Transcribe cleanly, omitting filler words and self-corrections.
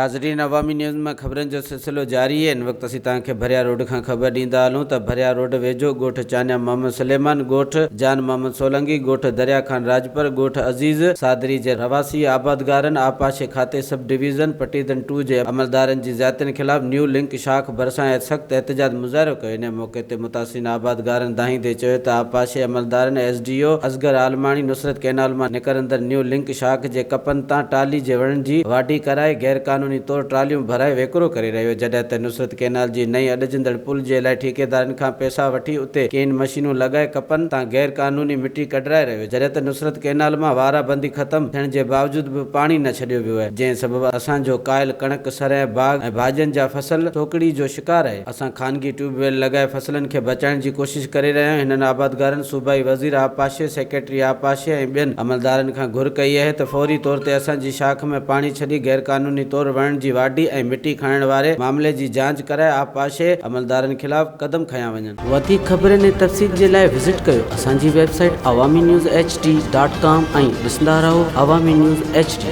नाज़रीन, अवामी न्यूज़ में खबरन जो सिलसिलो जारी है। इन वक्त असीं तव्हांखे भरयारोड खां ख़बर ॾींदा हलूं त भरयारोड वेझो ॻोठ चान्या मोहम्मद सलेमान, ॻोठ जान मोहम्मद सोलंकी, ॻोठ दरिया खान राजपर, ॻोठ अज़ीज़ सादरी जे रवासी आबादगारन आपाशे खाते सब डिवीज़न पटीदन 2 जे अमलदारन जी ज़ातियुनि ख़िलाफ़ न्यू लिंक शाख भरिसां सख़्त एहतजाज मुज़ाहिरो कयो। इन मौके ते मुतासिन आबादगारन दाहींदे चयो त आपाशे अमलदारन SDO असगर आलमानी नصरत क़ैनाल मां निकरंदड़ न्यू लिंक शाख जे कपन तां टाली जे वण जी वाढी कराए गैर कानूनी तौर ट्रालियूं भराए वेकिरो करे रहियो। जॾहिं त नصरत क़ैनाल जी नई अॾजंदड़ पुल जे लाइ ठेकेदारनि खां पैसा वठी उते केन मशीनूं लॻाए कपन तां गैर कानूनी मिटी कढराए रहियो। जॾहिं त नصरत क़ैनाल मां वाराबंदी ख़त्म थियण जे बावजूद बि पाणी न छॾियो वियो आहे, जंहिं सबबि असांजो कायल कणक, सरह, बाग ऐं भाॼियुनि जा फसल सोकड़ी जो शिकार आहे। असां ख़ानगी ट्यूबवेल लॻाए फसलनि खे बचाइण जी कोशिश करे रहिया आहियूं। हिननि आबादगारनि सूबाई वज़ीर आपाशे, सेक्रेटरी आपाशे ऐं ॿियनि अमलदारनि खां घुर कई आहे त फौरी तौर ते असांजी शाख में पाणी छॾी गैर कानूनी तौर वणनि जी वाढी ऐं मिटी खणण वारे मामले जी जांच कराए आपाशे अमलदारनि ख़िलाफ़ कदम खयां वञनि। वधीक ख़बरनि ऐं तफ़सील जे लाइ विज़िट कयो असांजी वेबसाइट awamiNewsHD.com ऐं ॾिसंदा रहो अवामी न्यूज़ HD।